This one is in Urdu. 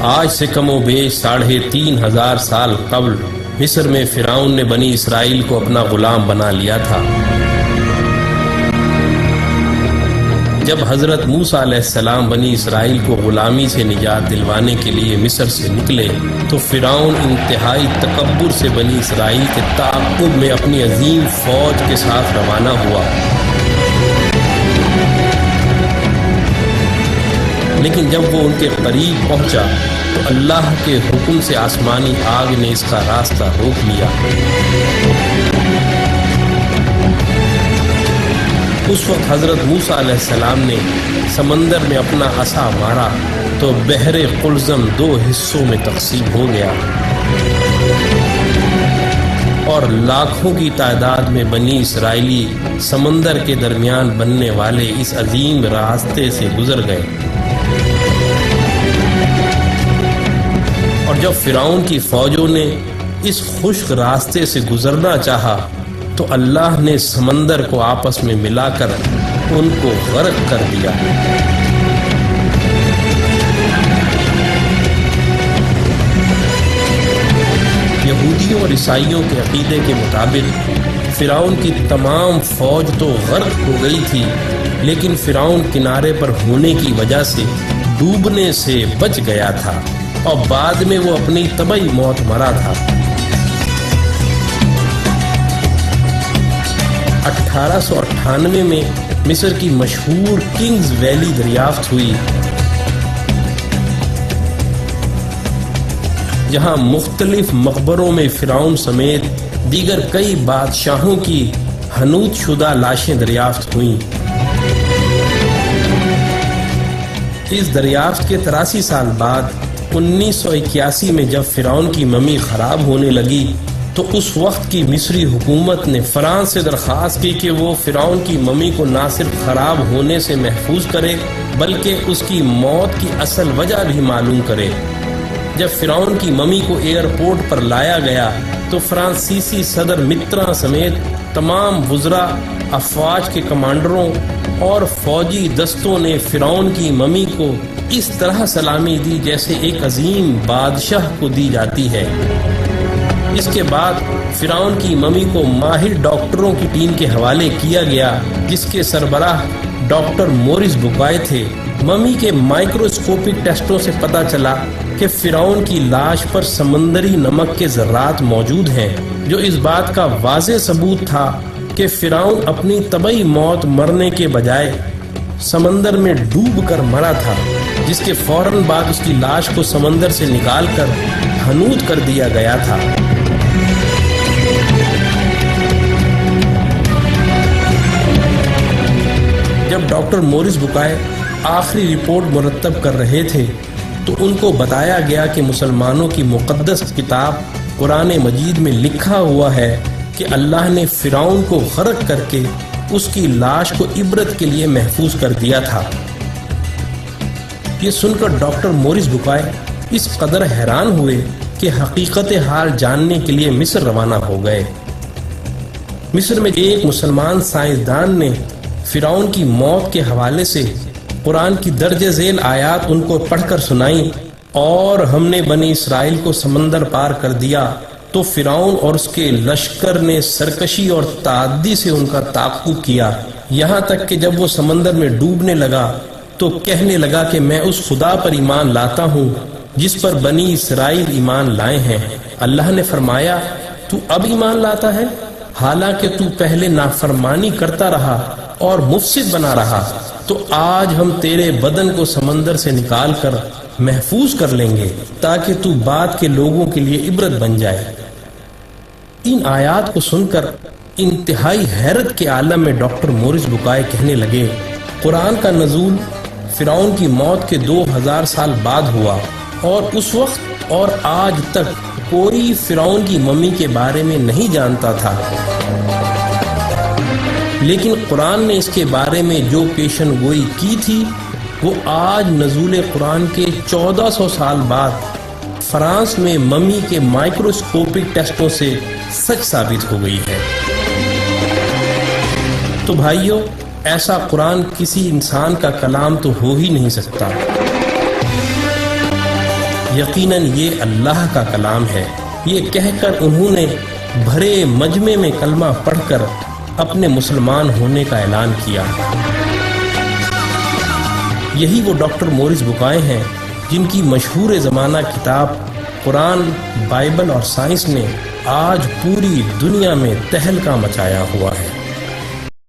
آج سے کم و بیش 3500 سال قبل مصر میں فرعون نے بنی اسرائیل کو اپنا غلام بنا لیا تھا۔ جب حضرت موسیٰ علیہ السلام بنی اسرائیل کو غلامی سے نجات دلوانے کے لیے مصر سے نکلے تو فرعون انتہائی تکبر سے بنی اسرائیل کے تعاقب میں اپنی عظیم فوج کے ساتھ روانہ ہوا، لیکن جب وہ ان کے قریب پہنچا تو اللہ کے حکم سے آسمانی آگ نے اس کا راستہ روک لیا۔ اس وقت حضرت موسیٰ علیہ السلام نے سمندر میں اپنا عصا مارا تو بحر قلزم 2 حصوں میں تقسیم ہو گیا اور لاکھوں کی تعداد میں بنی اسرائیلی سمندر کے درمیان بننے والے اس عظیم راستے سے گزر گئے۔ اور جب فرعون کی فوجوں نے اس خشک راستے سے گزرنا چاہا تو اللہ نے سمندر کو آپس میں ملا کر ان کو غرق کر دیا۔ یہودیوں اور عیسائیوں کے عقیدے کے مطابق فرعون کی تمام فوج تو غرق ہو گئی تھی، لیکن فرعون کنارے پر ہونے کی وجہ سے ڈوبنے سے بچ گیا تھا اور بعد میں وہ اپنی طبعی موت مرا تھا۔ 1898 میں مصر کی مشہور کنگز ویلی دریافت ہوئی، جہاں مختلف مقبروں میں فرعون سمیت دیگر کئی بادشاہوں کی حنوط شدہ لاشیں دریافت ہوئیں۔ اس دریافت کے 83 سال بعد 1981 میں جب فرعون کی ممی خراب ہونے لگی تو اس وقت کی مصری حکومت نے فرانس سے درخواست کی کہ وہ فرعون کی ممی کو نہ صرف خراب ہونے سے محفوظ کرے بلکہ اس کی موت کی اصل وجہ بھی معلوم کرے۔ جب فرعون کی ممی کو ایئرپورٹ پر لایا گیا تو فرانسیسی صدر متران سمیت تمام وزراء، افواج کے کمانڈروں اور فوجی دستوں نے فرعون کی ممی کو اس طرح سلامی دی جیسے ایک عظیم بادشاہ کو دی جاتی ہے۔ اس کے بعد فرعون کی ممی کو ماہر ڈاکٹروں کی ٹیم کے حوالے کیا گیا جس کے سربراہ ڈاکٹر مورس بوکائے تھے۔ ممی کے مائکروسکوپک ٹیسٹوں سے پتہ چلا کہ فرعون کی لاش پر سمندری نمک کے ذرات موجود ہیں، جو اس بات کا واضح ثبوت تھا کہ فرعون اپنی طبعی موت مرنے کے بجائے سمندر میں ڈوب کر مرا تھا، جس کے فوراً بعد اس کی لاش کو سمندر سے نکال کر حنوط کر دیا گیا تھا۔ جب ڈاکٹر مورس بوکائے آخری رپورٹ مرتب کر رہے تھے تو ان کو بتایا گیا کہ مسلمانوں کی مقدس کتاب قرآن مجید میں لکھا ہوا ہے کہ اللہ نے فرعون کو غرق کر کے اس کی لاش کو عبرت کے لیے محفوظ کر دیا تھا۔ یہ سن کر ڈاکٹر مورس بوکائے اس قدر حیران ہوئے کہ حقیقت حال جاننے کے لیے مصر روانہ ہو گئے۔ مصر میں ایک مسلمان سائنسدان نے فرعون کی موت کے حوالے سے قرآن کی درج ذیل آیات ان کو پڑھ کر سنائیں، اور ہم نے بنی اسرائیل کو سمندر پار کر دیا تو فرعون اور اس کے لشکر نے سرکشی اور تعدی سے ان کا تعاقب کیا، یہاں تک کہ جب وہ سمندر میں ڈوبنے لگا تو کہنے لگا کہ میں اس خدا پر ایمان لاتا ہوں جس پر بنی اسرائیل ایمان لائے ہیں۔ اللہ نے فرمایا، تو اب ایمان لاتا ہے حالانکہ تو پہلے نافرمانی کرتا رہا اور مفسد بنا رہا، تو آج ہم تیرے بدن کو سمندر سے نکال کر محفوظ کر لیں گے تاکہ تو بعد کے لوگوں کے لیے عبرت بن جائے۔ ان آیات کو سن کر انتہائی حیرت کے عالم میں ڈاکٹر مورس بوکائے کہنے لگے، قرآن کا نزول فرعون کی موت کے 2000 سال بعد ہوا، اور اس وقت اور آج تک کوئی فرعون کی ممی کے بارے میں نہیں جانتا تھا، لیکن قرآن نے اس کے بارے میں جو پیشن گوئی کی تھی وہ آج نزول قرآن کے 1400 سال بعد فرانس میں ممی کے مائکروسکوپک ٹیسٹوں سے سچ ثابت ہو گئی ہے۔ تو بھائیو، ایسا قرآن کسی انسان کا کلام تو ہو ہی نہیں سکتا، یقیناً یہ اللہ کا کلام ہے۔ یہ کہہ کر انہوں نے بھرے مجمع میں کلمہ پڑھ کر اپنے مسلمان ہونے کا اعلان کیا۔ یہی وہ ڈاکٹر مورس بکائے ہیں جن کی مشہور زمانہ کتاب قرآن، بائبل اور سائنس نے آج پوری دنیا میں تہلکہ مچایا ہوا ہے۔